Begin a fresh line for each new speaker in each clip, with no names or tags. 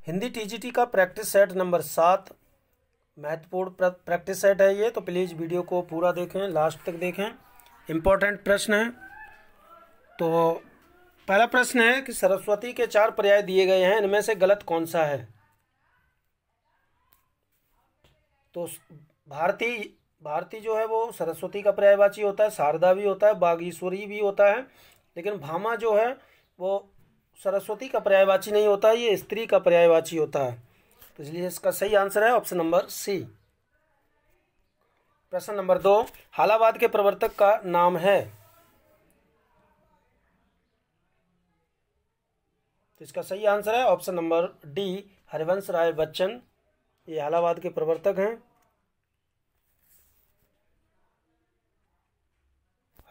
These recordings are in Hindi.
हिंदी टीजीटी का प्रैक्टिस सेट नंबर 7 महत्वपूर्ण प्रैक्टिस सेट है ये, तो प्लीज़ वीडियो को पूरा देखें, लास्ट तक देखें। इम्पोर्टेंट प्रश्न है। तो पहला प्रश्न है कि सरस्वती के 4 पर्याय दिए गए हैं, इनमें से गलत कौन सा है। तो भारती जो है वो सरस्वती का पर्यायवाची होता है, शारदा भी होता है, बागीश्वरी भी होता है, लेकिन भामा जो है वो सरस्वती का पर्यायवाची नहीं होता है, ये स्त्री का पर्यायवाची होता है। तो इसलिए इसका सही आंसर है ऑप्शन नंबर सी। प्रश्न नंबर 2, हालावाद के प्रवर्तक का नाम है। तो इसका सही आंसर है option number D, Harivansh Rai Bachchan. ये हालावाद के प्रवर्तक हैं।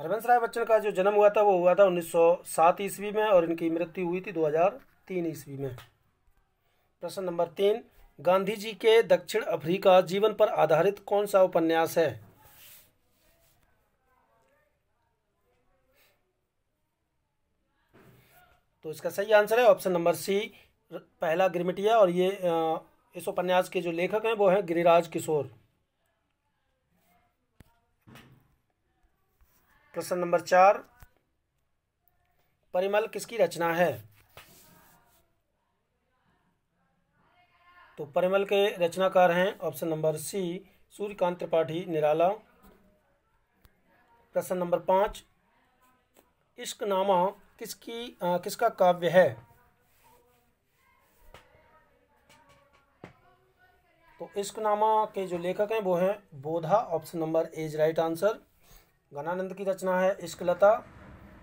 हरिवंश राय बच्चन का जो जन्म हुआ था वो हुआ था 1907 ईस्वी में, और इनकी मृत्यु हुई थी 2003 ईस्वी में। प्रश्न नंबर 3, गांधी जी के दक्षिण अफ्रीका जीवन पर आधारित कौन सा उपन्यास है। तो इसका सही आंसर है ऑप्शन नंबर सी, पहला गिरमिटिया। और ये इस उपन्यास के जो लेखक हैं वो हैं गिरिराज किशोर। प्रश्न नंबर 4, परिमल किसकी रचना है। तो परिमल के रचनाकार हैं option number C, Suryakant Tripathi Nirala. प्रश्न नंबर 5, इश्कनामा किसका काव्य है। तो इश्कनामा के जो लेखक हैं वो हैं Bodha. Option number A is right answer. Ghananand की रचना है इश्कलता,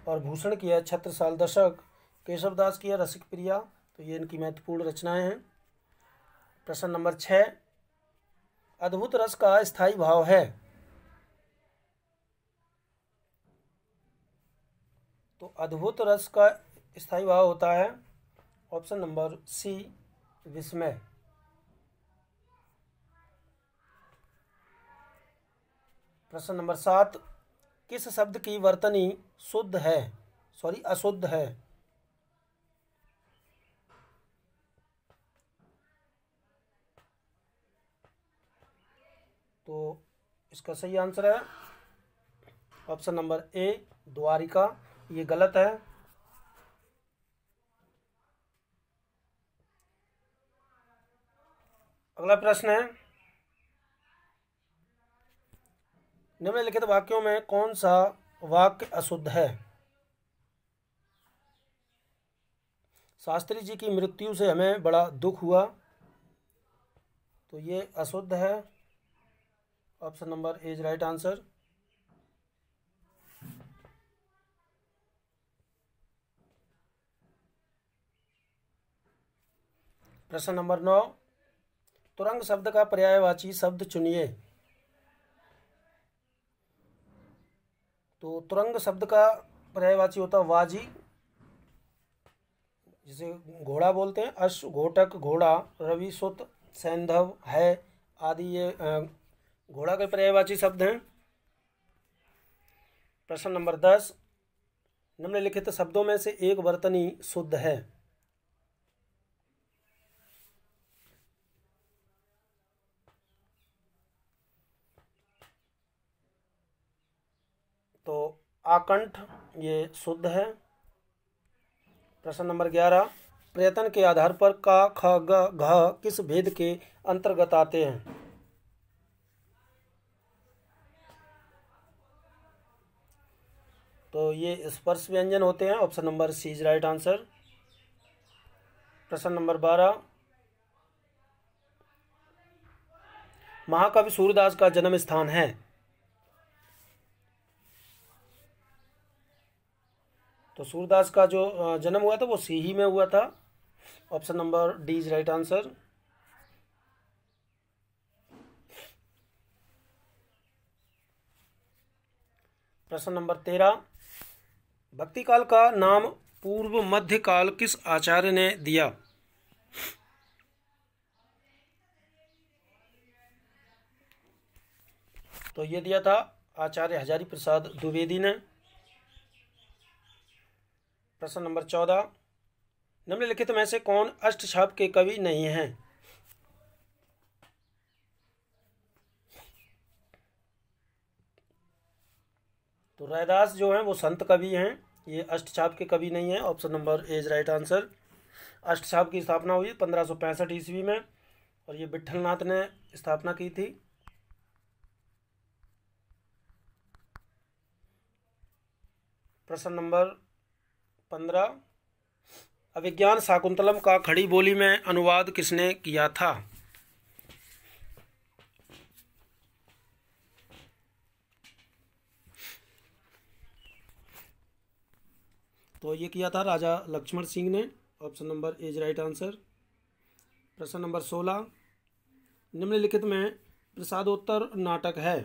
और भूषण की है छत्रसाल दशक। केशवदास की है रसिक प्रिया। तो ये इनकी महत्वपूर्ण रचनाएं हैं। प्रश्न नंबर 6, अद्भुत रस का स्थायी भाव है। तो अद्भुत रस का स्थायी भाव होता है ऑप्शन नंबर सी, विस्मय। प्रश्न नंबर 7, किस शब्द की वर्तनी शुद्ध है, अशुद्ध है। तो इसका सही आंसर है ऑप्शन नंबर ए, द्वारिका। ये गलत है। अगला प्रश्न है, निम्नलिखित वाक्यों में कौन सा वाक्य अशुद्ध है। शास्त्री जी की मृत्यु से हमें बड़ा दुख हुआ। तो ये अशुद्ध है। Option number A is right answer. प्रश्न नंबर 9, तुरंग शब्द का पर्यायवाची शब्द चुनिए। तो तुरंग शब्द का पर्यायवाची होता है वाजी, जिसे घोड़ा बोलते हैं। अश्व, घोटक, घोड़ा, रवि, सुत, सैंधव, है आदि ये घोड़ा के पर्यायवाची शब्द हैं। प्रश्न नंबर 10, निम्नलिखित शब्दों में से एक वर्तनी शुद्ध है। तो आकंठ ये शुद्ध है। प्रश्न नंबर 11, प्रयत्न के आधार पर का, ख, ग, घ किस भेद के अंतर्गत आते हैं। तो ये स्पर्श व्यंजन होते हैं। Option number C is right answer. प्रश्न नंबर 12, महाकवि सूरदास का जन्म स्थान है। तो सूरदास का जो जन्म हुआ था वो सीही में हुआ था। Option number D is right answer. प्रश्न नंबर 13, भक्ति काल का नाम पूर्व मध्य काल किस आचार्य ने दिया। तो ये दिया था आचार्य हजारी प्रसाद द्विवेदी ने। प्रश्न नंबर 14, निम्नलिखित में से कौन अष्टछाप के कवि नहीं हैं? तो रैदास जो हैं वो संत कवि हैं, ये अष्टछाप के कवि नहीं हैं। Option number A is right answer. Ashtachhap की स्थापना हुई 1565 ईस्वी में और ये विट्ठलनाथ ने स्थापना की थी। प्रश्न नंबर 15, अभिज्ञान शाकुंतलम का खड़ी बोली में अनुवाद किसने किया था? तो ये किया था राजा लक्ष्मण सिंह ने। Option number A is right answer. प्रश्न नंबर 16, निम्नलिखित में प्रसादोत्तर नाटक है?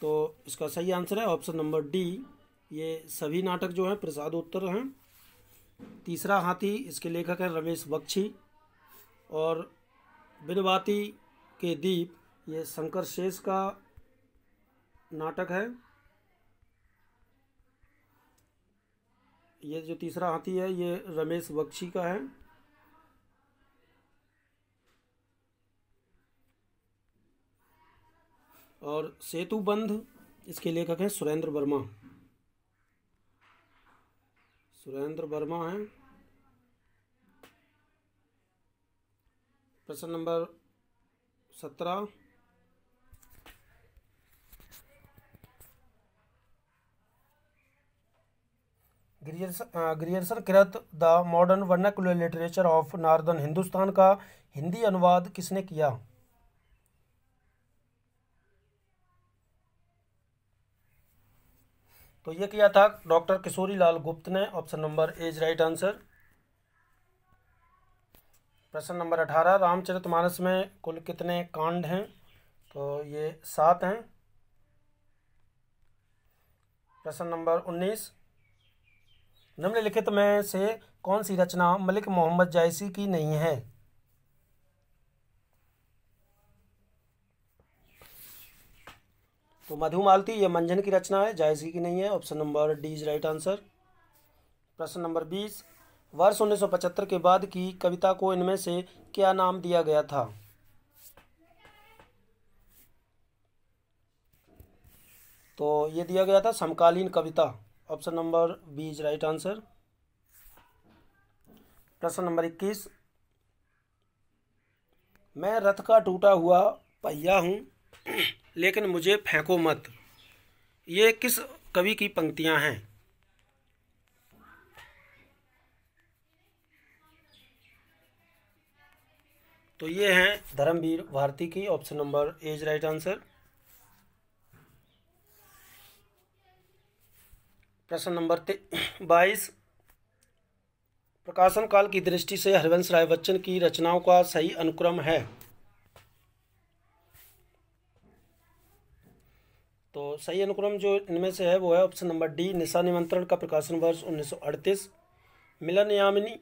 तो इसका सही आंसर है ऑप्शन नंबर डी, ये सभी नाटक जो हैं प्रसादोत्तर हैं। तीसरा हाथी, इसके लेखक हैं रमेश बख्शी। और बिनवाती के दीप, ये शंकर शेष का नाटक है। ये जो तीसरा हाथी है ये रमेश बख्शी का है। और सेतु बंध, इसके लेखक हैं सुरेंद्र वर्मा। सुरेंद्र वर्मा हैं। प्रश्न नंबर 17, ग्रियर्सन कृत the modern vernacular literature of northern Hindustan का हिंदी अनुवाद किसने किया? तो ये किया था डॉक्टर किशोरी लाल गुप्त ने। Option number A is right answer. प्रश्न नंबर 18, रामचरितमानस में कुल कितने कांड हैं? तो ये 7 हैं। प्रश्न नंबर 19, निम्नलिखित में से कौन सी रचना मलिक मोहम्मद जायसी की नहीं है? तो मधुमालती ये मंजन की रचना है, जायसी की नहीं है। Option number D is right answer. प्रश्न नंबर 20, वर्ष 1975 के बाद की कविता को इनमें से क्या नाम दिया गया था? तो ये दिया गया था समकालीन कविता। Option number B is right answer. प्रश्न नंबर 21, मैं रथ का टूटा हुआ पहिया हूँ लेकिन मुझे फेंको मत, ये किस कवि की पंक्तियां हैं? तो ये हैं धर्मवीर भारती की। Option number A is right answer. प्रश्न नंबर 22, प्रकाशन काल की दृष्टि से हरिवंश राय बच्चन की रचनाओं का सही अनुक्रम है? तो सही अनुक्रम जो इनमें से है वो है ऑप्शन नंबर डी, निशा निमंत्रण का प्रकाशन वर्ष 1938, मिलन यामिनी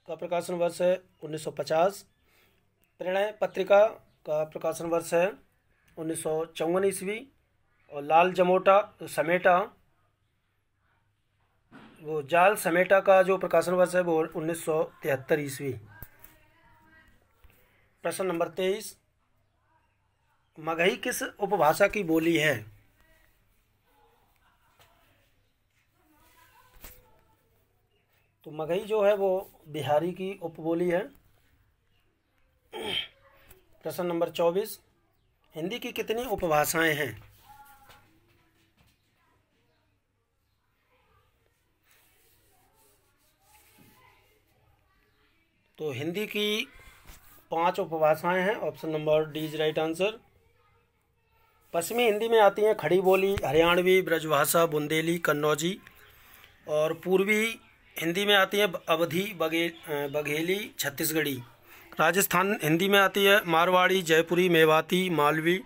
का प्रकाशन वर्ष है 1950, प्रणय पत्रिका का प्रकाशन वर्ष है 1954 ईस्वी, और लाल जमोटा समेटा, वो जाल समेटा का जो प्रकाशन वर्ष है वो 1973 ईस्वी। प्रश्न नंबर 23, मगही किस उपभाषा की बोली है? तो मगही जो है वो बिहारी की उपबोली है। प्रश्न नंबर 24, हिंदी की कितनी उपभाषाएं हैं? तो हिंदी की 5 उपभाषाएं हैं। Option number D is right answer. पश्चिमी हिंदी में आती हैं खड़ी बोली, हरियाणवी, ब्रजभाषा, बुंदेली, कन्नौजी। और पूर्वी हिंदी में आती है अवधी, बघेली, छत्तीसगढ़ी। राजस्थान हिंदी में आती है मारवाड़ी, जयपुरी, मेवाती, मालवी।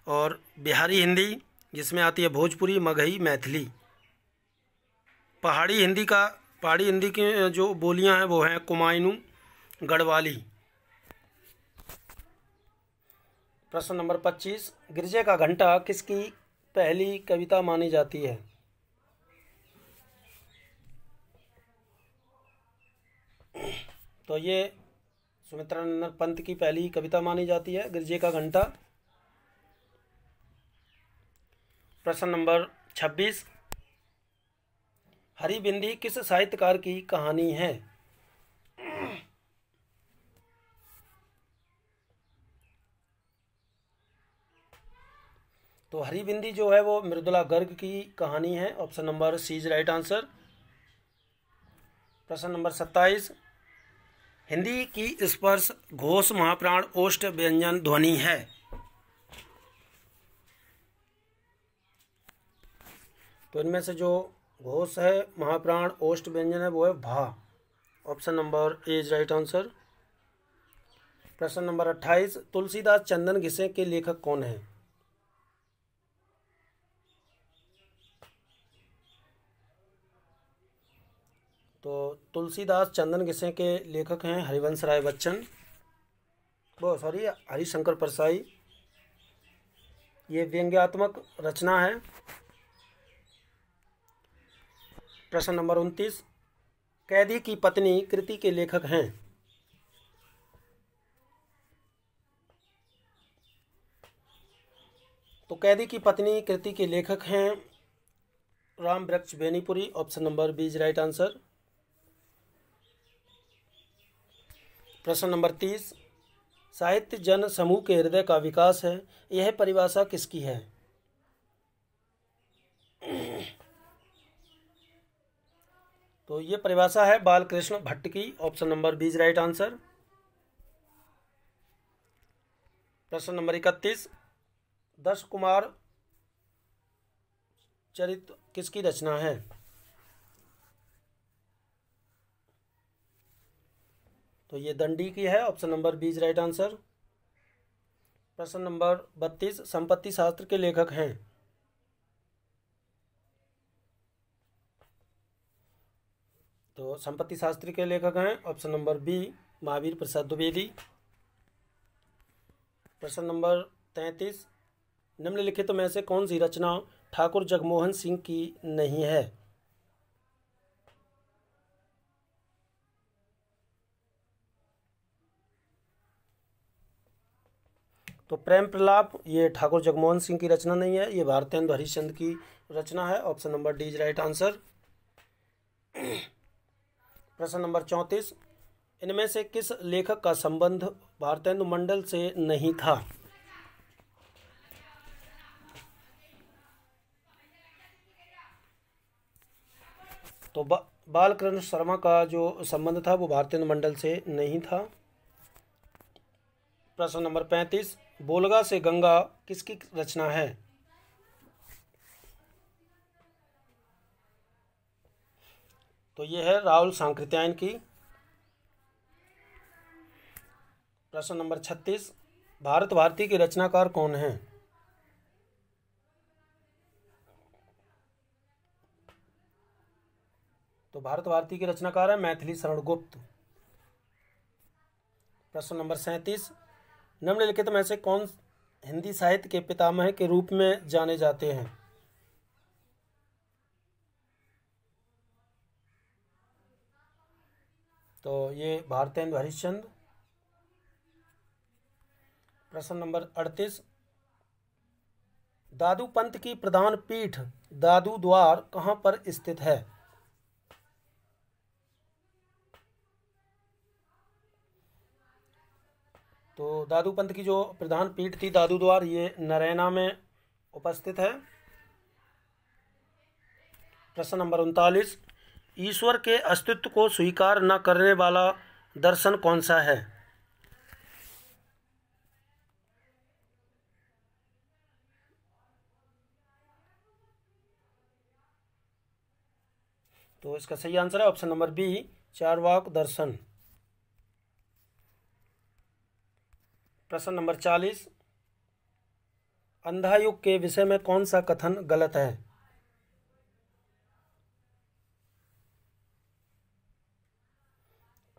और बिहारी हिंदी जिसमें आती है भोजपुरी, मगही, मैथिली। पहाड़ी हिंदी की जो बोलियां हैं वो हैं कुमायूं, गढ़वाली। प्रश्न नंबर 25, गिरजे का घंटा किसकी पहली कविता मानी जाती है? तो ये सुमित्रानंद पंत की पहली कविता मानी जाती है, गिरजे का घंटा। प्रश्न नंबर 26, हरिबिंदी किस साहित्यकार की कहानी है? तो हरिबिंदी जो है वो मृदुला गर्ग की कहानी है। Option number C is right answer. प्रश्न नंबर 27, हिंदी की स्पर्श घोष महाप्राण ओष्ठ व्यंजन ध्वनि है। तो इनमें से जो घोष है महाप्राण ओष्ठ व्यंजन है वो है भा। Option number A is right answer. प्रश्न नंबर 28, तुलसीदास चंदन घिसे के लेखक कौन है? तो तुलसीदास चंदन घिसे के लेखक हैं हरिवंश राय बच्चन, वो सॉरी हरिशंकर परसाई। ये व्यंग्यात्मक रचना है। प्रश्न नंबर 29, कैदी की पत्नी कृति के लेखक हैं? तो कैदी की पत्नी कृति के लेखक हैं Ram Vriksh Benipuri. Option number B is right answer. प्रश्न नंबर 30, साहित्य जन समूह के हृदय का विकास है, यह परिभाषा किसकी है? तो ये परिभाषा है बालकृष्ण भट्ट की। Option number B is right answer. प्रश्न नंबर 31, दश कुमार चरित किसकी रचना है? तो ये दंडी की है। Option number B is right answer. प्रश्न नंबर 32, संपत्ति शास्त्र के लेखक हैं? तो संपत्ति शास्त्र के लेखक हैं option number B Mahavir Prasad Dwivedi. प्रश्न नंबर 33, निम्नलिखित में से कौन सी रचना ठाकुर जगमोहन सिंह की नहीं है? तो प्रेम प्रलाप ये ठाकुर जगमोहन सिंह की रचना नहीं है, ये भारतेंदु हरिश्चंद्र की रचना है। Option number D is right answer. प्रश्न नंबर 34, इनमें से किस लेखक का संबंध भारतेंदु मंडल से नहीं था? तो बालकृष्ण शर्मा का जो संबंध था वो भारतेंदु मंडल से नहीं था। प्रश्न नंबर 35, बोलगा से गंगा किसकी रचना है? तो ये है राहुल सांकृत्यायन की। प्रश्न नंबर 36, भारत भारती के रचनाकार कौन हैं? तो भारत भारती के रचनाकार है मैथिली शरण गुप्त। प्रश्न नंबर 37, निम्नलिखित में से कौन हिंदी साहित्य के पितामह के रूप में जाने जाते हैं? तो ये भारतेंदु हरिश्चंद्र। प्रश्न नंबर 38, दादू पंत की प्रधान पीठ दादू द्वार कहाँ पर स्थित है? तो दादू पंत की जो प्रधान पीठ थी दादू द्वार ये नरैना में उपस्थित है। प्रश्न नंबर 39, ईश्वर के अस्तित्व को स्वीकार न करने वाला दर्शन कौन सा है? तो इसका सही आंसर है ऑप्शन नंबर बी चारवाक दर्शन। प्रश्न नंबर 40, अंधा युग के विषय में कौन सा कथन गलत है?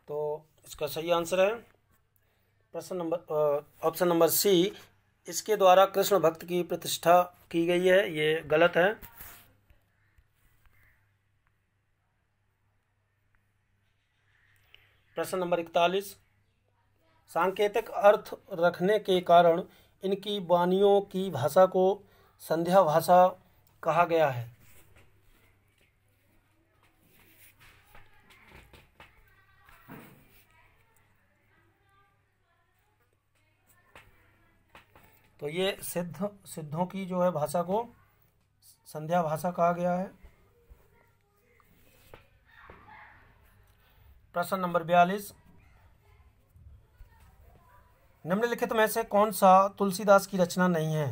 तो इसका सही आंसर है प्रश्न नंबर ऑप्शन नंबर सी इसके द्वारा कृष्ण भक्त की प्रतिष्ठा की गई है, ये गलत है। प्रश्न नंबर 41, सांकेतिक अर्थ रखने के कारण इनकी वाणियों की भाषा को संध्या भाषा कहा गया है। तो ये सिद्धों की जो है भाषा को संध्या भाषा कहा गया है। प्रश्न नंबर 42, निम्नलिखित में से कौन सा तुलसीदास की रचना नहीं है?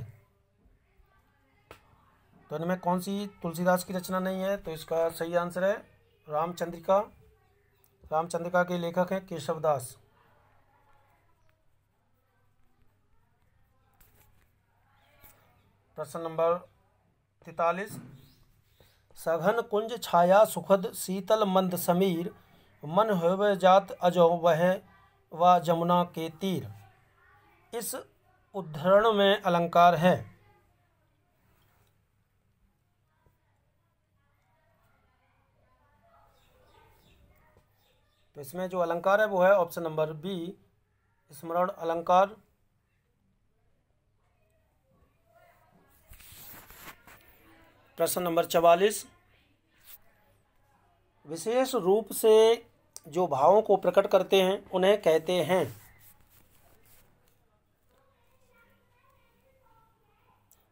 तो इनमें कौन सी तुलसीदास की रचना नहीं है? तो इसका सही आंसर है रामचंद्रिका। रामचंद्रिका के लेखक हैं केशवदास। प्रश्न नंबर 43, सघन कुंज छाया सुखद शीतल मंद समीर, मन होवे जात अजो वह व जमुना के तीर, इस उद्धरण में अलंकार है। तो इसमें जो अलंकार है वो है ऑप्शन नंबर बी, स्मरण अलंकार। प्रश्न नंबर 44, विशेष रूप से जो भावों को प्रकट करते हैं उन्हें कहते हैं।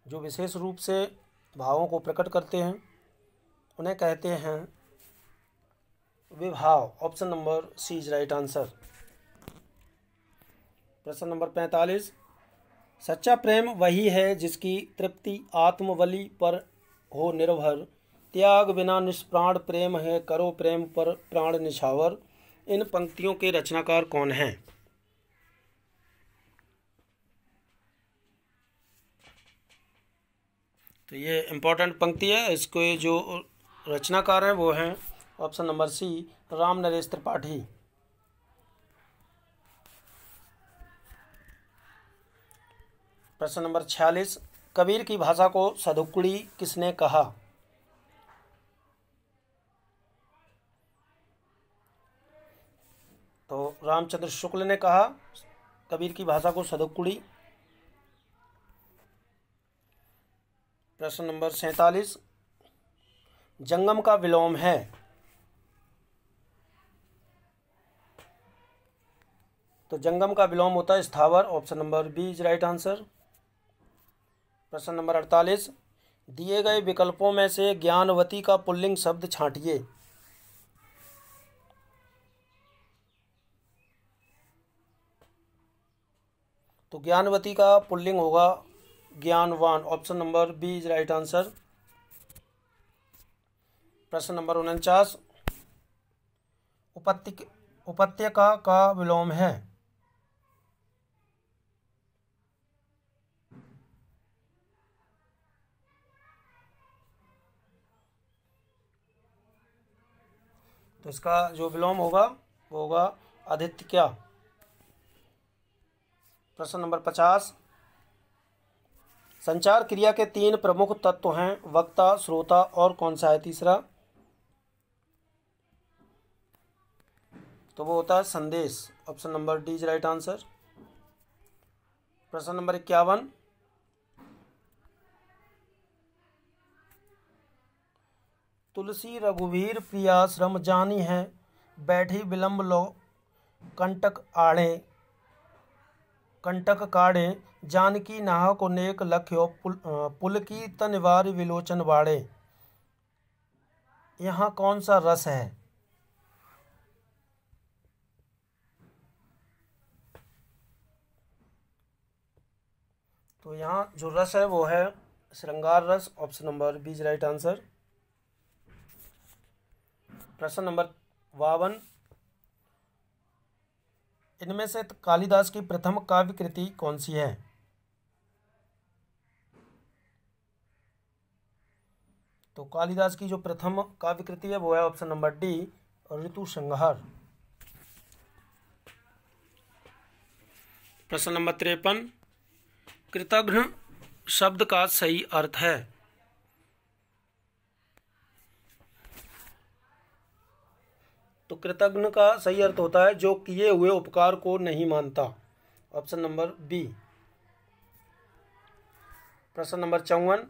जो विशेष रूप से भावों को प्रकट करते हैं उन्हें कहते हैं विभाव। Option number C is right answer. प्रश्न नंबर 45, सच्चा प्रेम वही है जिसकी तृप्ति आत्मबलि पर हो निर्भर, त्याग बिना निष्प्राण प्रेम है, करो प्रेम पर प्राण निछावर। इन पंक्तियों के रचनाकार कौन हैं? तो ये इम्पोर्टेंट पंक्ति है, इसके जो रचनाकार हैं वो हैं option number C, Ram Naresh Tripathi. प्रश्न नंबर 46, कबीर की भाषा को सदुक्कड़ी किसने कहा? तो रामचंद्र शुक्ल ने कहा कबीर की भाषा को सदुक्कड़ी। प्रश्न नंबर 47, जंगम का विलोम है? तो जंगम का विलोम होता है स्थावर। Option number B is right answer. प्रश्न नंबर 48, दिए गए विकल्पों में से ज्ञानवती का पुल्लिंग शब्द छांटिए। तो ज्ञानवती का पुल्लिंग होगा ज्ञानवान। Option number B is right answer. प्रश्न नंबर 49, उपत्यका का विलोम है? तो इसका जो विलोम होगा वो होगा आदित्य। प्रश्न नंबर 50, संचार क्रिया के 3 प्रमुख तत्व हैं, वक्ता, श्रोता और कौन सा है तीसरा? तो वो होता है संदेश। Option number D is right answer. प्रश्न नंबर 51, तुलसी रघुवीर प्रिया श्रम जानी है, बैठी विलंब लो कंटक आड़े, कंटक काढ़े, जानकी नाह को नेक लख्यो, पुल की तनिवार विलोचन बाड़े। यहाँ कौन सा रस है? तो यहाँ जो रस है वो है श्रृंगार रस। Option number B is right answer. प्रश्न नंबर 52, इनमें से कालिदास की प्रथम काव्य कृति कौन सी है? तो कालिदास की जो प्रथम काव्य कृति है वो है ऑप्शन नंबर डी, ऋतु संहार। प्रश्न नंबर 53, कृतघ्न शब्द का सही अर्थ है? तो कृतघ्न का सही अर्थ होता है जो किए हुए उपकार को नहीं मानता। Option number B. प्रश्न नंबर 54,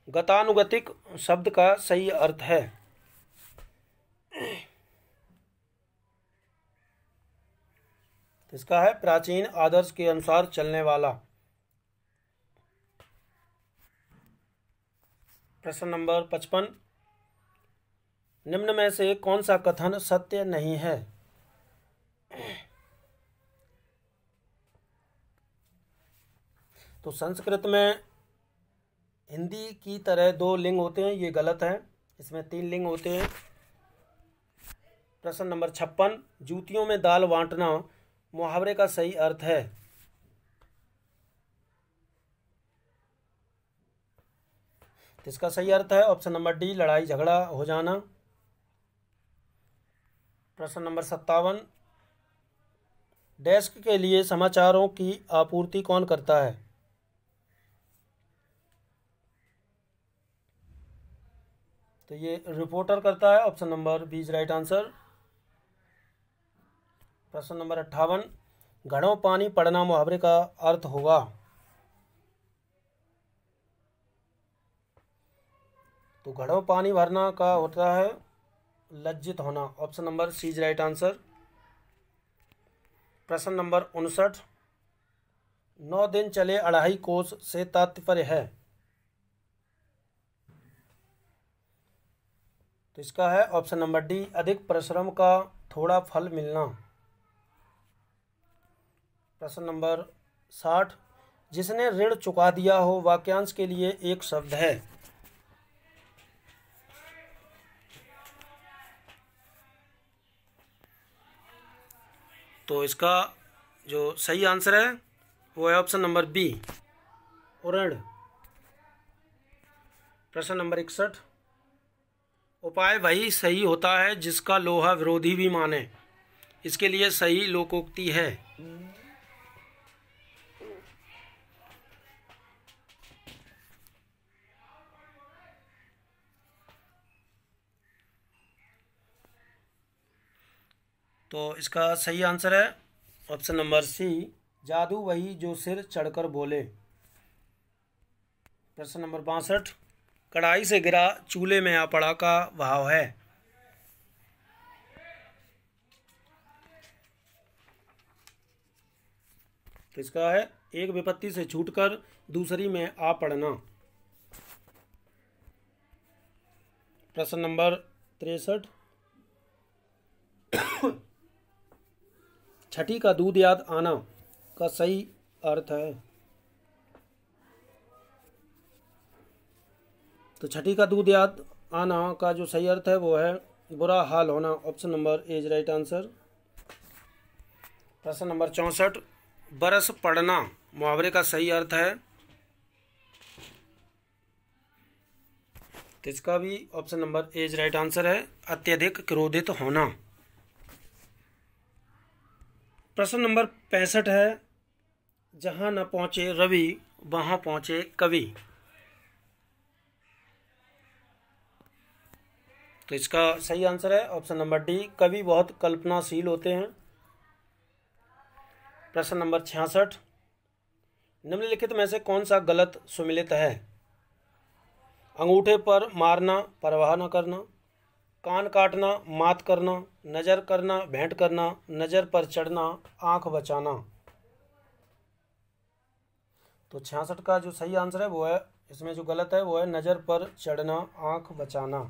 गतानुगतिक शब्द का सही अर्थ है? तो इसका है प्राचीन आदर्श के अनुसार चलने वाला। प्रश्न नंबर 55, निम्न में से कौन सा कथन सत्य नहीं है? तो संस्कृत में हिंदी की तरह 2 लिंग होते हैं, ये गलत है। इसमें 3 लिंग होते हैं। प्रश्न नंबर 56, जूतियों में दाल बांटना मुहावरे का सही अर्थ है? तो इसका सही अर्थ है ऑप्शन नंबर डी, लड़ाई झगड़ा हो जाना। प्रश्न नंबर 57, डेस्क के लिए समाचारों की आपूर्ति कौन करता है? तो ये रिपोर्टर करता है। Option number B is right answer. प्रश्न नंबर 58, घड़ों पानी पड़ना मुहावरे का अर्थ होगा? तो घड़ों पानी भरना का होता है लज्जित होना। Option number C is right answer. प्रश्न नंबर 59, 9 दिन चले 2.5 कोस से तात्पर्य है? तो इसका है ऑप्शन नंबर डी, अधिक परिश्रम का थोड़ा फल मिलना। प्रश्न नंबर 60, जिसने ऋण चुका दिया हो वाक्यांश के लिए एक शब्द है? तो इसका जो सही आंसर है वो है ऑप्शन नंबर बी, ऋण। प्रश्न नंबर 61, उपाय वही सही होता है जिसका लोहा विरोधी भी माने, इसके लिए सही लोकोक्ति है? तो इसका सही आंसर है ऑप्शन नंबर सी, जादू वही जो सिर चढ़कर बोले। प्रश्न नंबर 62, कढ़ाई से गिरा चूल्हे में आ पड़ा का भाव है? तो इसका है एक विपत्ति से छूटकर दूसरी में आ पड़ना। प्रश्न नंबर 63, छठी का दूध याद आना का सही अर्थ है? तो छठी का दूध याद आना का जो सही अर्थ है वो है बुरा हाल होना। Option number A is right answer. प्रश्न नंबर 64, बरस पड़ना मुहावरे का सही अर्थ है? तो इसका भी option number A is right answer है, अत्यधिक क्रोधित होना। प्रश्न नंबर 65 है, जहां न पहुंचे रवि वहां पहुंचे कवि। तो इसका सही आंसर है ऑप्शन नंबर डी, कवि बहुत कल्पनाशील होते हैं। प्रश्न नंबर 66, निम्नलिखित में से कौन सा गलत सुमिलित है? अंगूठे पर मारना परवाह न करना, कान काटना मात करना, नज़र करना भेंट करना, नज़र पर चढ़ना आंख बचाना। तो 66 का जो सही आंसर है वो है, इसमें जो गलत है वो है नज़र पर चढ़ना आंख बचाना।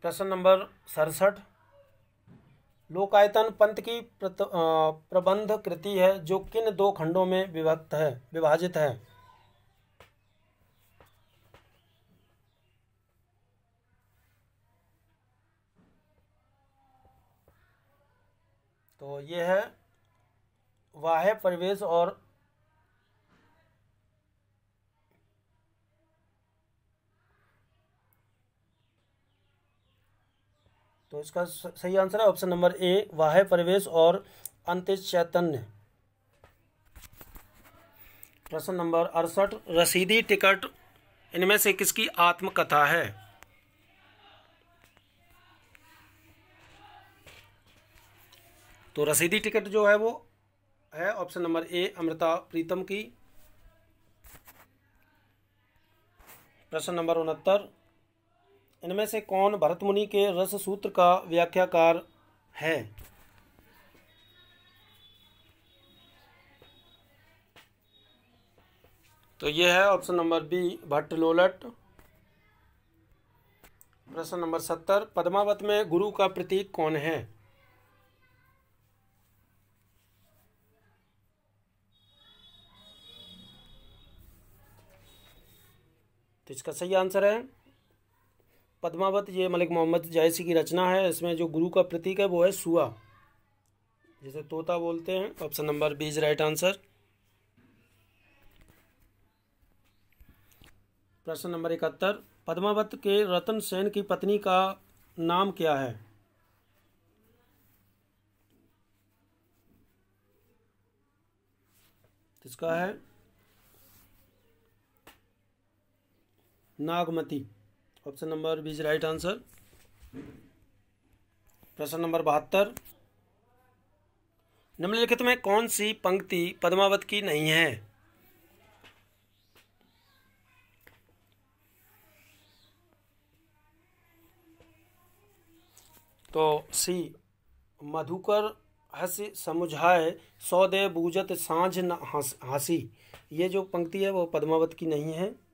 प्रश्न नंबर 67, लोकायतन पंथ की प्रबंध कृति है जो किन 2 खंडों में विभाजित है? तो ये है बाह्य परिवेश और तो इसका सही आंसर है ऑप्शन नंबर ए, बाह्य परिवेश और अंतरिक्ष चैतन्य। प्रश्न नंबर 68, रसीदी टिकट इनमें से किसकी आत्मकथा है? तो रसीदी टिकट जो है वो है ऑप्शन नंबर ए, अमृता प्रीतम की। प्रश्न नंबर 69, इनमें से कौन भरत मुनि के रस सूत्र का व्याख्याकार है? तो ये है ऑप्शन नंबर बी, भट्टलोलट। प्रश्न नंबर 70, पद्मावत में गुरु का प्रतीक कौन है? तो इसका सही आंसर है पद्मावत, ये मलिक मोहम्मद जायसी की रचना है। इसमें जो गुरु का प्रतीक है वो है सुआ, जिसे तोता बोलते हैं। Option number B is right answer. प्रश्न नंबर 71, पद्मावत के रतन सेन की पत्नी का नाम क्या है? इसका है Nagmati. Option number B is right answer. प्रश्न नंबर 72, निम्नलिखित में कौन सी पंक्ति पद्मावत की नहीं है? तो सी, मधुकर हंस समुझाए सौ दे बूझत साँझ न हंसी, ये जो पंक्ति है वो पद्मावत की नहीं है।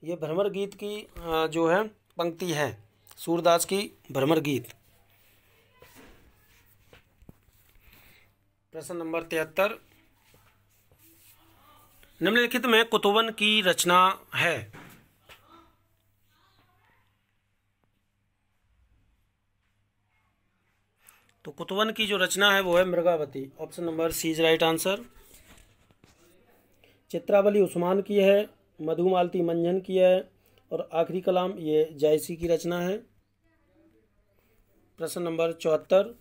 ये भ्रमर गीत की जो है पंक्ति है, सूरदास की भ्रमर गीत। प्रश्न नंबर 73, निम्नलिखित में कुतुबन की रचना है? तो कुतुबन की जो रचना है वो है Mrigavati. Option number C is right answer. Chitravali Usman की है, मधुमालती मंजन की है और आखिरी कलाम ये जायसी की रचना है। प्रश्न नंबर 74,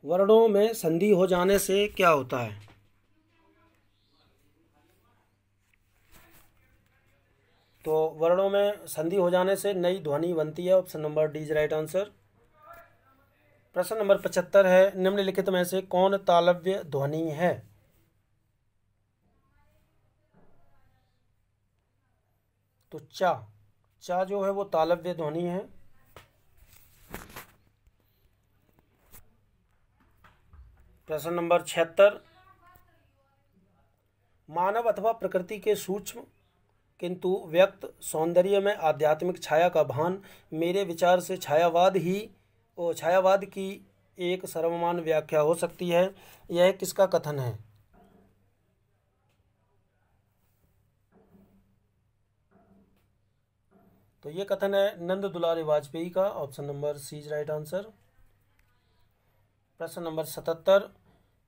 वर्णों में संधि हो जाने से क्या होता है? तो वर्णों में संधि हो जाने से नई ध्वनि बनती है। Option number D is right answer. प्रश्न नंबर 75 है, निम्नलिखित में से कौन तालव्य ध्वनि है? तो चा, चा जो है वो तालव्य ध्वनि है। प्रश्न नंबर 76, मानव अथवा प्रकृति के सूक्ष्म किंतु व्यक्त सौंदर्य में आध्यात्मिक छाया का भान मेरे विचार से छायावाद की एक सर्वमान्य व्याख्या हो सकती है। यह किसका कथन है? तो ये कथन है नंद दुलारी वाजपेयी का। Option number C is right answer. प्रश्न नंबर 77,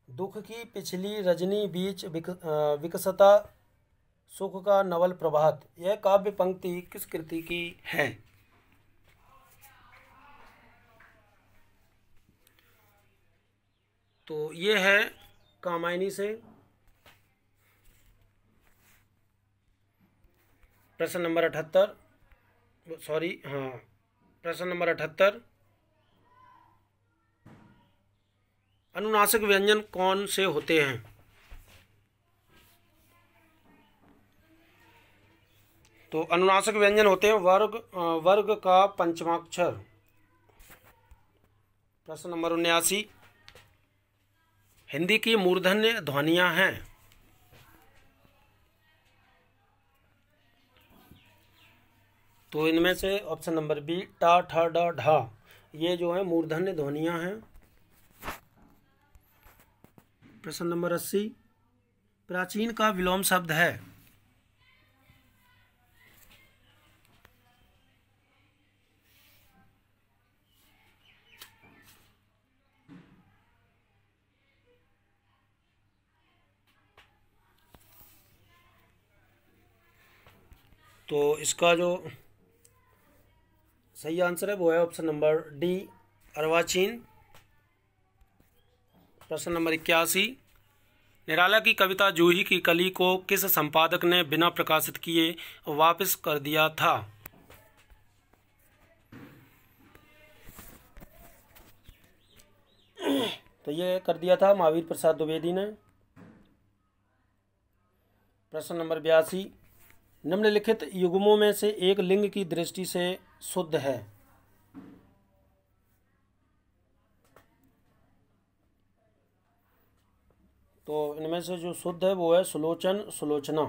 दुख की पिछली रजनी बीच विकसता सुख का नवल प्रभात, यह काव्य पंक्ति किस कृति की है? तो ये है कामायनी से। प्रश्न नंबर 78, प्रश्न नंबर 78, अनुनासिक व्यंजन कौन से होते हैं? तो अनुनासिक व्यंजन होते हैं वर्ग का पंचमाक्षर। प्रश्न नंबर 79, हिंदी की मूर्धन्य ध्वनियां हैं? तो इनमें से ऑप्शन नंबर बी, टा ठा डा ढा, ये जो है मूर्धन्य ध्वनियां हैं। प्रश्न नंबर 80, प्राचीन का विलोम शब्द है? तो इसका जो सही आंसर है वो है ऑप्शन नंबर डी, अर्वाचीन। प्रश्न नंबर 81, निराला की कविता जूही की कली को किस संपादक ने बिना प्रकाशित किए वापस कर दिया था? तो ये कर दिया था महावीर प्रसाद द्विवेदी ने। प्रश्न नंबर 82, निम्नलिखित युग्मों में से एक लिंग की दृष्टि से शुद्ध है। तो इनमें से जो शुद्ध है वो है सुलोचन, सुलोचना।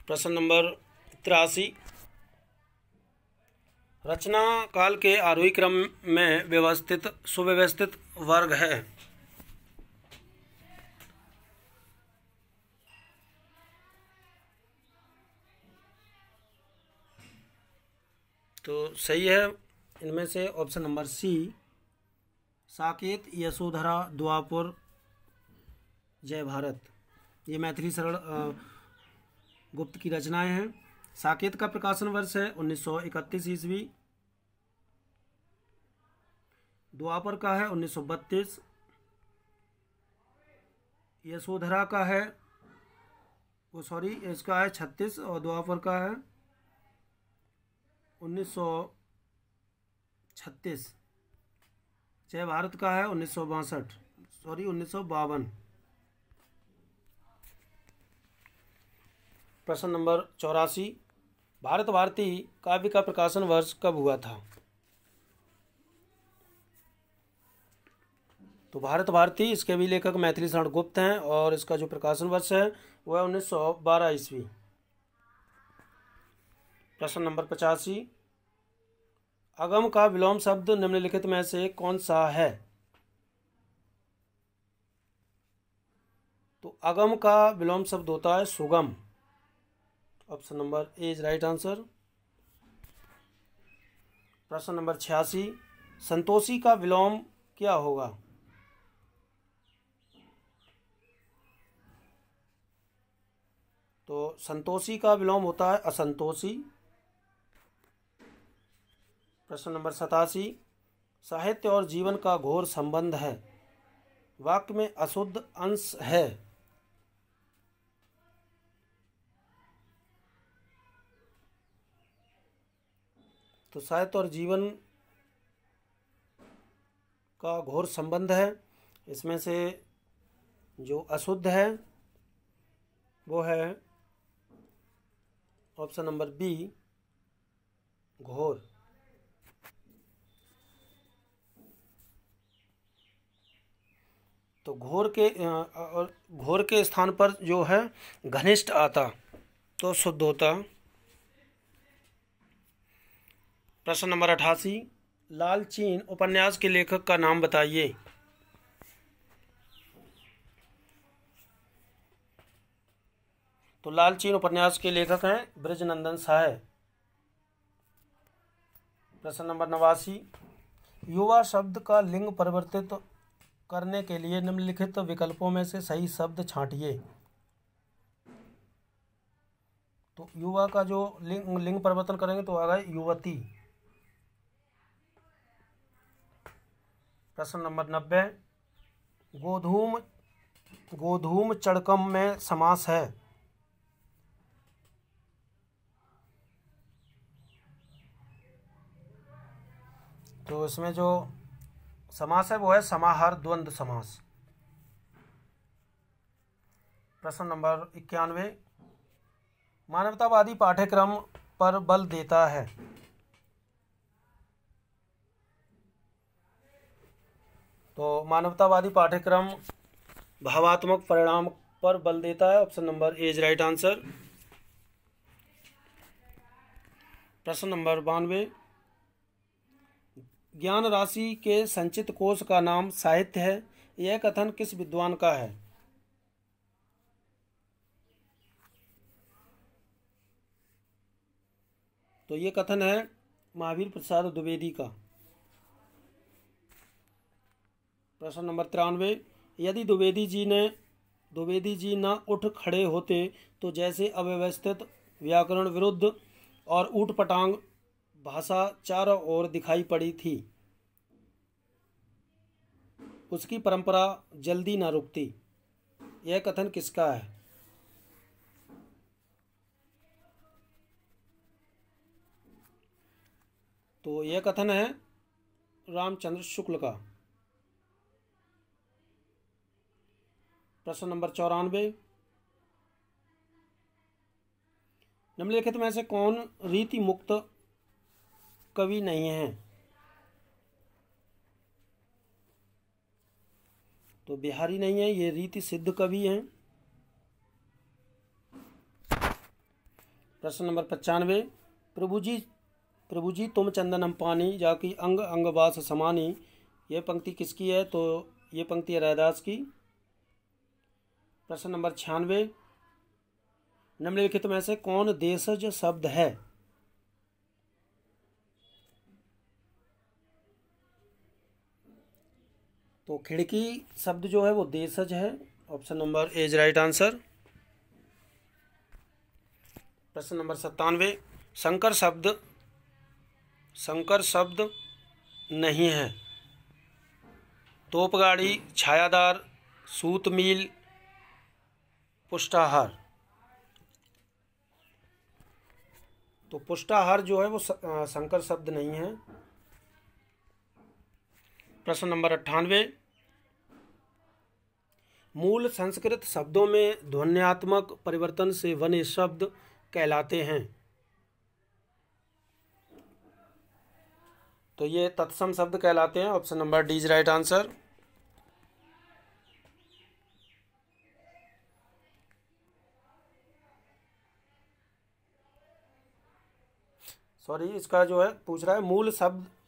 प्रश्न नंबर 83, रचना काल के आरोही क्रम में व्यवस्थित सुव्यवस्थित वर्ग है। तो सही है इनमें से option number C, Saket, Yashodhara, Dwapar, Jai Bharat. ये मैथिली सरल गुप्त की रचनाएं हैं। साकेत का प्रकाशन वर्ष है 1931 ईस्वी। द्वापर का है 1932। यशोधरा का है इसका है 36 और द्वापर का है 1936। जय भारत का है 1952। प्रश्न नंबर 84, भारत भारती काव्य का प्रकाशन वर्ष कब हुआ था? तो भारत भारती इसके भी लेखक मैथिली शरण गुप्त हैं और इसका जो प्रकाशन वर्ष है वह है 1912 ईस्वी। प्रश्न नंबर 85, अगम का विलोम शब्द निम्नलिखित में से कौन सा है? तो अगम का विलोम शब्द होता है सुगम। Option number A is right answer. प्रश्न नंबर 86, संतोषी का विलोम क्या होगा? तो संतोषी का विलोम होता है असंतोषी। प्रश्न नंबर 87, साहित्य और जीवन का घोर संबंध है, वाक्य में अशुद्ध अंश है। तो साहित्य और जीवन का घोर संबंध है, इसमें से जो अशुद्ध है वो है ऑप्शन नंबर बी, घोर। तो घोर के स्थान पर जो है घनिष्ठ आता तो शुद्ध होता। प्रश्न नंबर 88, लालचीन उपन्यास के लेखक का नाम बताइए। तो लालचीन उपन्यास के लेखक हैं बृजनंदन सहाय। प्रश्न नंबर 89, युवा शब्द का लिंग परिवर्तित करने के लिए निम्नलिखित विकल्पों में से सही शब्द छांटिए। तो युवा का जो लिंग परिवर्तन करेंगे तो आ गए युवती। प्रश्न नंबर 90, गोधूम चड़कम में समास है। तो इसमें जो समास है वो है समाहार द्वंद्व समास। प्रश्न नंबर 91, मानवतावादी पाठ्यक्रम पर बल देता है। तो मानवतावादी पाठ्यक्रम भावात्मक परिणाम पर बल देता है। Option number A is right answer. प्रश्न नंबर 92, ज्ञान राशि के संचित कोश का नाम साहित्य है, यह कथन किस विद्वान का है? तो ये कथन है महावीर प्रसाद द्विवेदी का। प्रश्न नंबर 93, यदि द्विवेदी जी ने द्विवेदी जी न उठ खड़े होते तो जैसे अव्यवस्थित व्याकरण विरुद्ध और ऊटपटांग भाषा चारों ओर दिखाई पड़ी थी, उसकी परंपरा जल्दी न रुकती। यह कथन किसका है? तो यह कथन है रामचंद्र शुक्ल का। प्रश्न नंबर 94, निम्नलिखित में से कौन रीति मुक्त कवि नहीं है? तो बिहारी नहीं है, ये रीति सिद्ध कवि हैं। प्रश्न नंबर 95, प्रभु जी तुम चंदनम पानी जाकी अंग अंग बास समानी, यह पंक्ति किसकी है? तो ये पंक्ति है रैदास की। प्रश्न नंबर 96, निम्नलिखित में से कौन देशज शब्द है? तो खिड़की शब्द जो है वो देशज है। Option number A is right answer. प्रश्न नंबर 97, शंकर शब्द नहीं है। तोपगाड़ी, छायादार, सूत मील, पुष्टाहार। तो पुष्टाहार जो है वो शंकर शब्द नहीं है। प्रश्न नंबर 98, मूल संस्कृत शब्दों में ध्वन्यात्मक परिवर्तन से बने शब्द कहलाते हैं। तो ये तत्सम शब्द कहलाते हैं। Option number D is right answer. Sorry, इसका जो है पूछ रहा है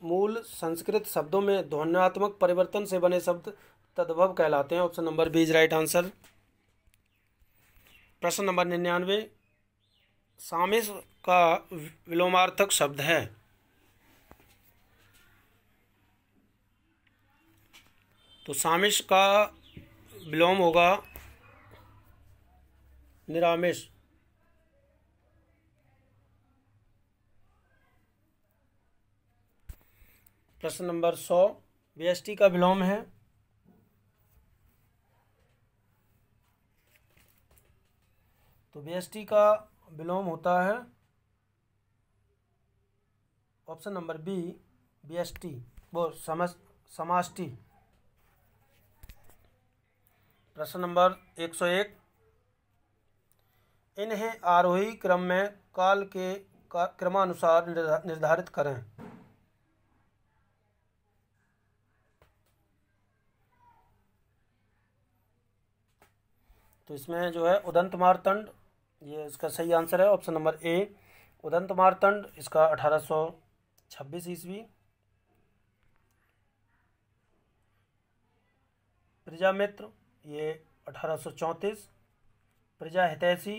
मूल संस्कृत शब्दों में ध्वन्यात्मक परिवर्तन से बने शब्द तद्भव कहलाते हैं। Option number B is right answer. प्रश्न नंबर 99, सामिस का विलोमार्थक शब्द है। तो सामिस का विलोम होगा निरामिष। प्रश्न नंबर 100, व्यष्टि का विलोम है। तो व्यष्टि का विलोम होता है ऑप्शन नंबर बी व्यष्टि, वो समाष्टि। प्रश्न नंबर 101, इन्हें आरोही क्रम में काल के क्रमानुसार निर्धारित करें। तो इसमें जो है उदंत मार्तंड, ये इसका सही आंसर है। ऑप्शन नंबर ए उदंत मार्तंड, इसका 1826 ईस्वी। प्रजामित्र ये 1834, प्रजाहितैषी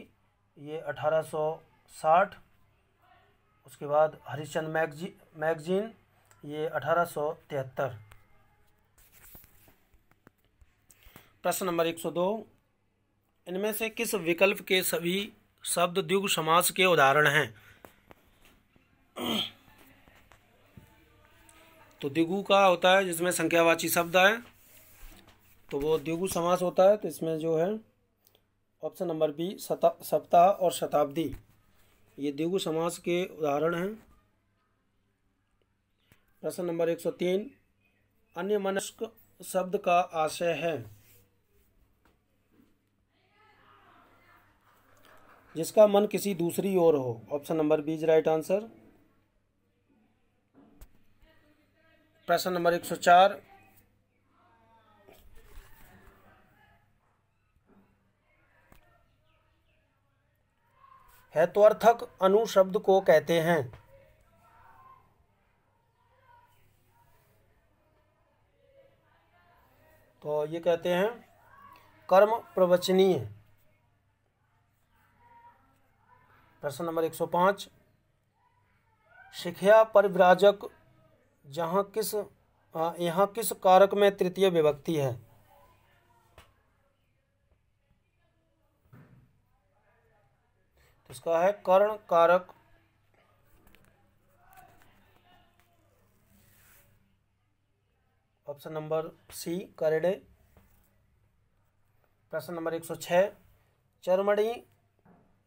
ये 1860, उसके बाद हरिश्चंद्र मैगजीन ये 1873। प्रश्न नंबर 102, इनमें से किस विकल्प के सभी शब्द द्विगु समास के उदाहरण हैं? तो द्विगु का होता है जिसमें संख्यावाची शब्द आए, तो वो द्विगु समास होता है। तो इसमें जो है ऑप्शन नंबर बी सप्ताह और शताब्दी, ये द्विगु समास के उदाहरण हैं। प्रश्न नंबर 103, अन्यमनस्क शब्द का आशय है जिसका मन किसी दूसरी ओर हो। Option number B is right answer. प्रश्न नंबर 104, हेत्वार्थक अनुशब्द को कहते हैं। तो ये कहते हैं कर्म प्रवचनीय। प्रश्न नंबर 105, शिक्षा परिव्राजक यहाँ किस कारक में तृतीय विभक्ति है? तो इसका है कर्ण कारक। ऑप्शन नंबर सी करेडे। प्रश्न नंबर 106, चरमणि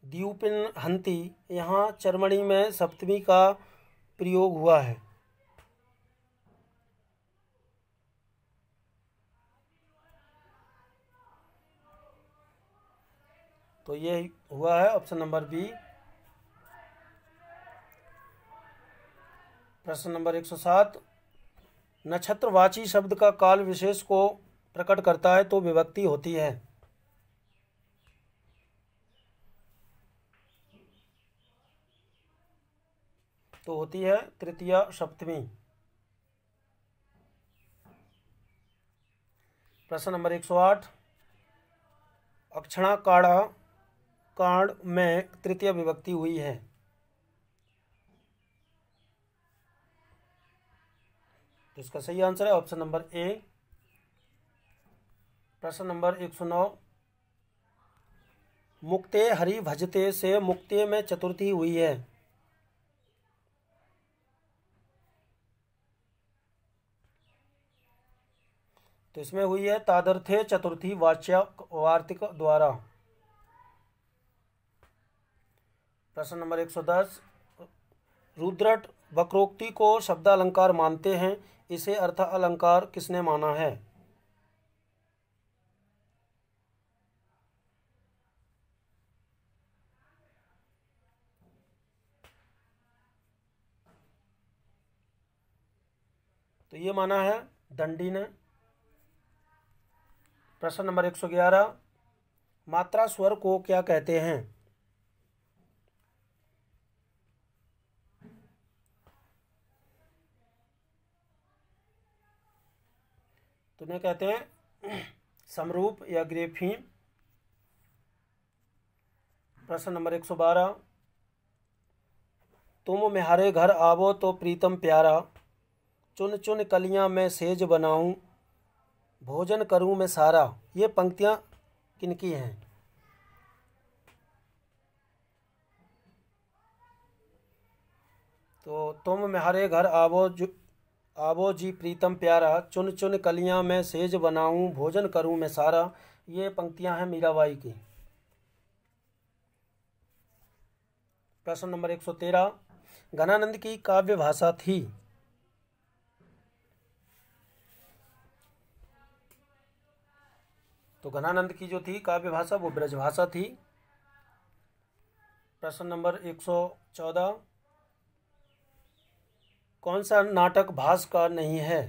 द्यूपिन हंति, यहाँ चरमणि में सप्तमी का प्रयोग हुआ है। तो ये हुआ है ऑप्शन नंबर बी। प्रश्न नंबर 107, नक्षत्रवाची शब्द का काल विशेष को प्रकट करता है तो विभक्ति होती है। तो होती है तृतीया सप्तमी। प्रश्न नंबर 108, अक्षणा काढ़ा कांड में तृतीय विभक्ति हुई है। तो इसका सही आंसर है ऑप्शन नंबर ए। प्रश्न नंबर 109, मुक्ते हरि भजते से मुक्ते में चतुर्थी हुई है। तो इसमें हुई है तादर्थे चतुर्थी वार्तिक द्वारा। प्रश्न नंबर 110, रुद्रट वक्रोक्ति को शब्दालंकार मानते हैं, इसे अर्थ अलंकार किसने माना है। तो ये माना है दंडी ने। प्रश्न नंबर 111, मात्रा स्वर को क्या कहते हैं। तो उन्हें कहते हैं समरूप या ग्रेफीम। प्रश्न नंबर 112, तुम म्हारे घर आवो तो प्रीतम प्यारा, चुन चुन कलियां मैं सेज बनाऊं, भोजन करूं मैं सारा। ये पंक्तियां किनकी हैं। तो तुम म्हारे घर आवो जी प्रीतम प्यारा, चुन चुन कलियां मैं सेज बनाऊं, भोजन करूं मैं सारा। ये पंक्तियां हैं मीराबाई की। प्रश्न नंबर 113, घनानंद की काव्य भाषा थी। तो घनानंद की जो थी काव्य भाषा वो ब्रजभाषा थी। प्रश्न नंबर 114, कौन सा नाटक भास का नहीं है।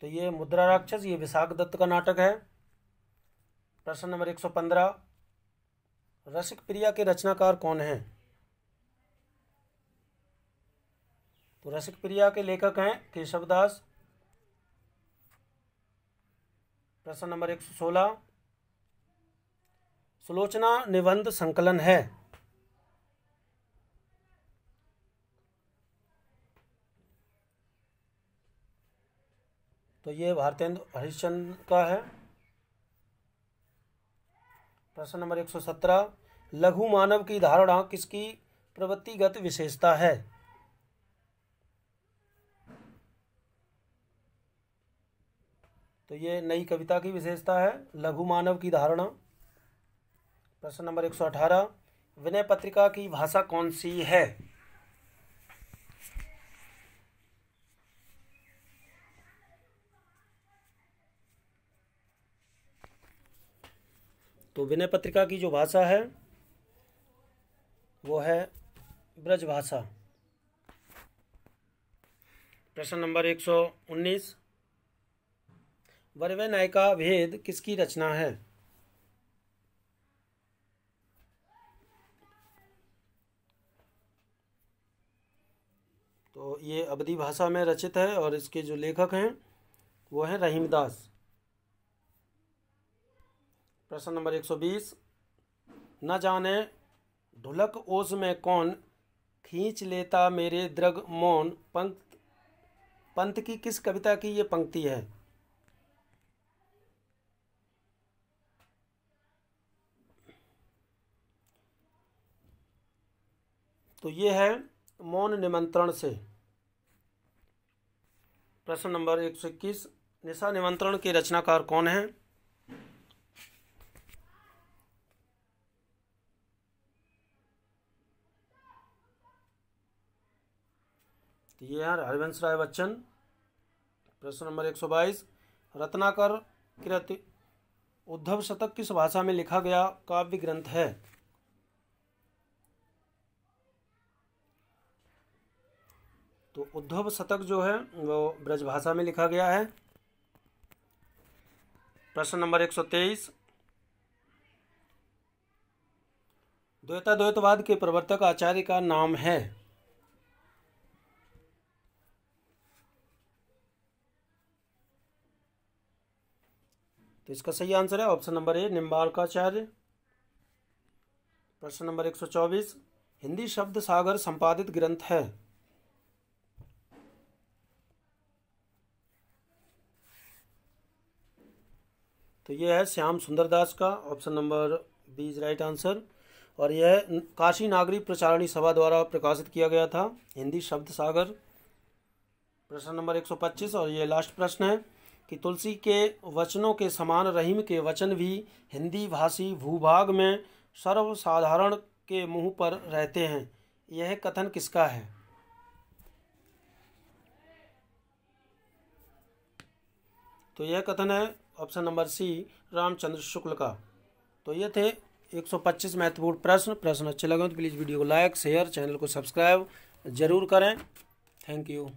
तो ये मुद्रा राक्षस, ये विशाख दत्त का नाटक है। प्रश्न नंबर 115, रसिक प्रिया के रचनाकार कौन हैं। तो रसिक प्रिया के लेखक हैं केशवदास। प्रश्न नंबर 116, सुलोचना निबंध संकलन है। तो ये भारतेंदु हरिश्चंद्र का है। प्रश्न नंबर 117, लघु मानव की धारणा किसकी प्रवृत्तिगत विशेषता है। तो ये नई कविता की विशेषता है लघु मानव की धारणा। प्रश्न नंबर 118, विनय पत्रिका की भाषा कौन सी है। तो विनय पत्रिका की जो भाषा है वो है ब्रजभाषा। प्रश्न नंबर 119, वरवे नायिका भेद किसकी रचना है। तो ये अवधी भाषा में रचित है और इसके जो लेखक हैं वो हैं रहीमदास। प्रश्न नंबर 120, न जाने ढुलक ओस में कौन, खींच लेता मेरे दृग मौन, पंत की किस कविता की ये पंक्ति है? तो ये है मौन निमंत्रण से। प्रश्न नंबर 121, निशा निमंत्रण के रचनाकार कौन है? तो ये है हरिवंश राय बच्चन। प्रश्न नंबर 122, रत्नाकर कृत उद्धव शतक किस भाषा में लिखा गया काव्य ग्रंथ है? तो उद्धव शतक जो है वो ब्रजभाषा में लिखा गया है। प्रश्न नंबर 123, द्वैताद्वैतवाद के प्रवर्तक आचार्य का नाम है? तो इसका सही आंसर है ऑप्शन नंबर ए, निम्बार्काचार्य। प्रश्न नंबर 124, हिंदी शब्द सागर संपादित ग्रंथ है? तो यह है श्याम सुंदर दास का, option number B is right answer. और यह काशी नागरी प्रचारणी सभा द्वारा प्रकाशित किया गया था, हिंदी शब्द सागर। प्रश्न नंबर 125 और ये लास्ट प्रश्न है कि तुलसी के वचनों के समान रहीम के वचन भी हिंदी भाषी भूभाग में सर्वसाधारण के मुंह पर रहते हैं, यह कथन किसका है? तो यह कथन है ऑप्शन नंबर सी, रामचंद्र शुक्ल का। तो ये थे 125 महत्वपूर्ण प्रश्न अच्छे लगे तो प्लीज़ वीडियो को लाइक शेयर, चैनल को सब्सक्राइब जरूर करें। Thank you.